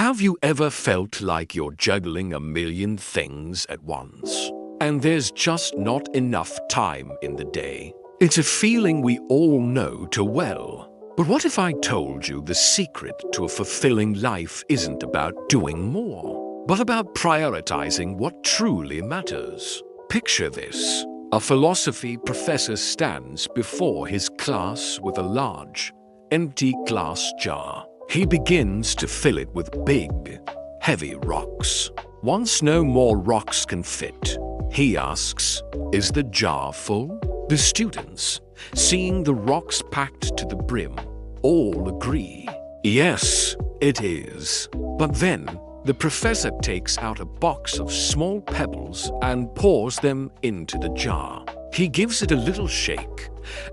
Have you ever felt like you're juggling a million things at once, and there's just not enough time in the day? It's a feeling we all know too well. But what if I told you the secret to a fulfilling life isn't about doing more, but about prioritizing what truly matters? Picture this. A philosophy professor stands before his class with a large, empty glass jar. He begins to fill it with big, heavy rocks. Once no more rocks can fit, he asks, "Is the jar full?" The students, seeing the rocks packed to the brim, all agree, "Yes, it is." But then, the professor takes out a box of small pebbles and pours them into the jar. He gives it a little shake,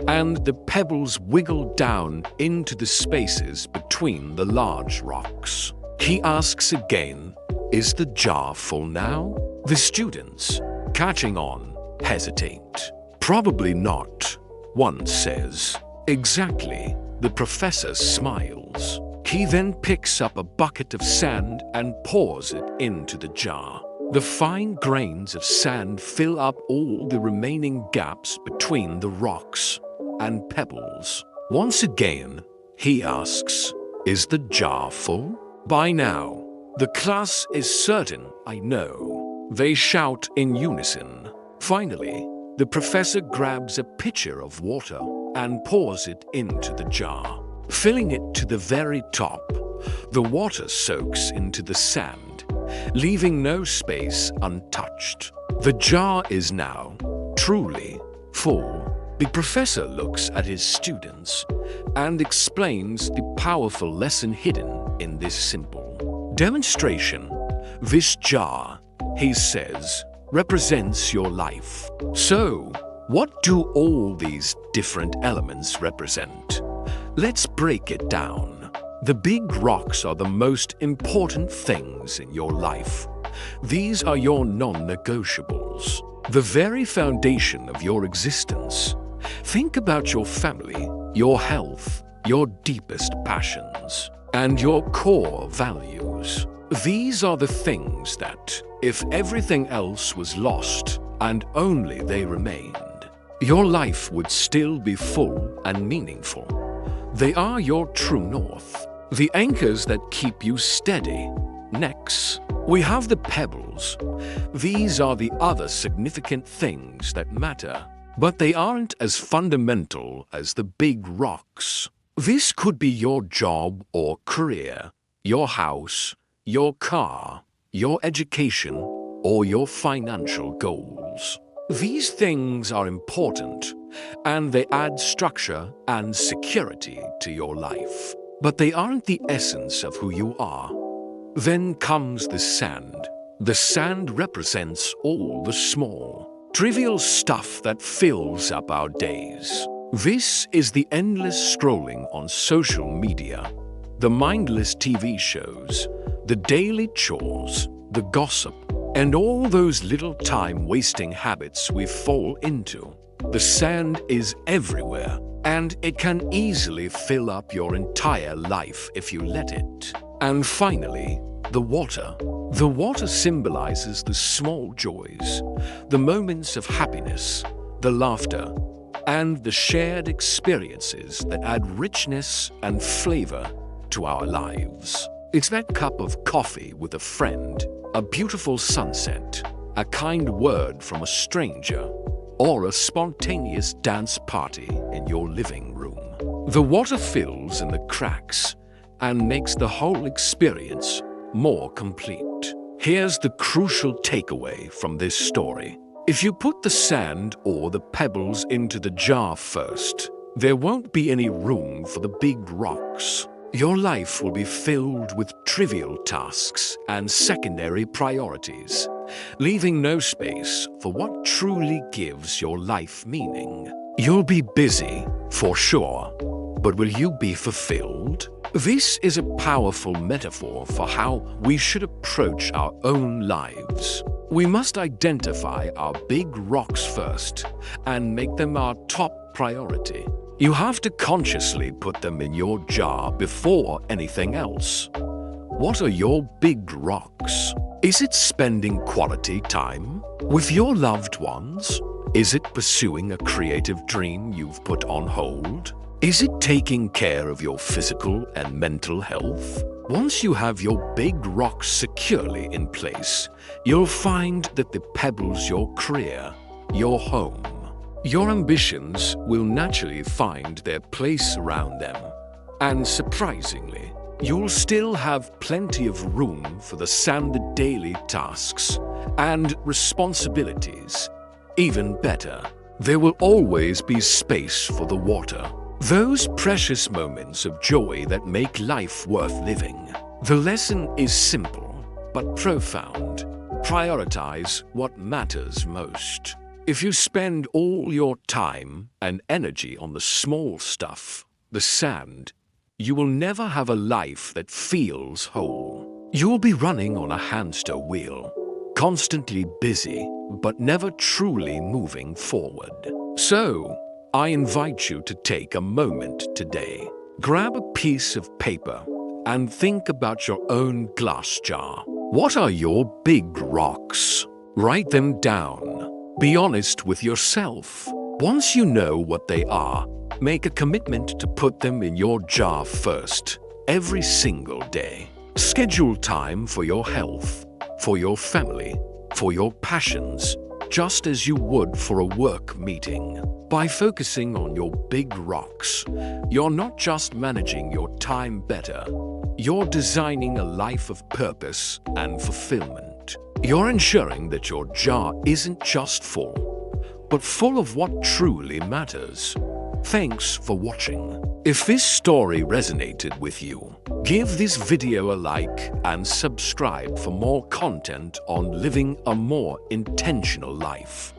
and the pebbles wiggle down into the spaces between the large rocks. He asks again, "Is the jar full now?" The students, catching on, hesitate. "Probably not," one says. "Exactly." The professor smiles. He then picks up a bucket of sand and pours it into the jar. The fine grains of sand fill up all the remaining gaps between the rocks and pebbles. Once again, he asks, "Is the jar full?" By now, the class is certain, "I know." They shout in unison. Finally, the professor grabs a pitcher of water and pours it into the jar. Filling it to the very top, the water soaks into the sand, leaving no space untouched. The jar is now truly full. The professor looks at his students and explains the powerful lesson hidden in this simple demonstration. "This jar," he says, "represents your life." So, what do all these different elements represent? Let's break it down. The big rocks are the most important things in your life. These are your non-negotiables, the very foundation of your existence. Think about your family, your health, your deepest passions, and your core values. These are the things that, if everything else was lost and only they remained, your life would still be full and meaningful. They are your true north, the anchors that keep you steady. Next, we have the pebbles. These are the other significant things that matter, but they aren't as fundamental as the big rocks. This could be your job or career, your house, your car, your education, or your financial goals. These things are important, and they add structure and security to your life. But they aren't the essence of who you are. Then comes the sand. The sand represents all the small, trivial stuff that fills up our days. This is the endless scrolling on social media, the mindless TV shows, the daily chores, the gossip, and all those little time-wasting habits we fall into. The sand is everywhere, and it can easily fill up your entire life if you let it. And finally, the water. The water symbolizes the small joys, the moments of happiness, the laughter, and the shared experiences that add richness and flavor to our lives. It's that cup of coffee with a friend, a beautiful sunset, a kind word from a stranger, or a spontaneous dance party in your living room. The water fills in the cracks and makes the whole experience more complete. Here's the crucial takeaway from this story. If you put the sand or the pebbles into the jar first, there won't be any room for the big rocks. Your life will be filled with trivial tasks and secondary priorities, leaving no space for what truly gives your life meaning. You'll be busy, for sure, but will you be fulfilled? This is a powerful metaphor for how we should approach our own lives. We must identify our big rocks first and make them our top priority. You have to consciously put them in your jar before anything else. What are your big rocks? Is it spending quality time with your loved ones? Is it pursuing a creative dream you've put on hold? Is it taking care of your physical and mental health? Once you have your big rocks securely in place, you'll find that the pebbles your career, your home, your ambitions will naturally find their place around them. And surprisingly, you'll still have plenty of room for the standard daily tasks and responsibilities. Even better, there will always be space for the water. Those precious moments of joy that make life worth living. The lesson is simple, but profound. Prioritize what matters most. If you spend all your time and energy on the small stuff, the sand, you will never have a life that feels whole. You'll be running on a hamster wheel, constantly busy, but never truly moving forward. So, I invite you to take a moment today. Grab a piece of paper and think about your own glass jar. What are your big rocks? Write them down. Be honest with yourself. Once you know what they are, make a commitment to put them in your jar first, every single day. Schedule time for your health, for your family, for your passions, just as you would for a work meeting. By focusing on your big rocks, you're not just managing your time better, you're designing a life of purpose and fulfillment. You're ensuring that your jar isn't just full, but full of what truly matters. Thanks for watching. If this story resonated with you, give this video a like and subscribe for more content on living a more intentional life.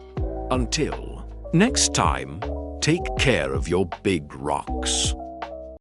Until next time, take care of your big rocks.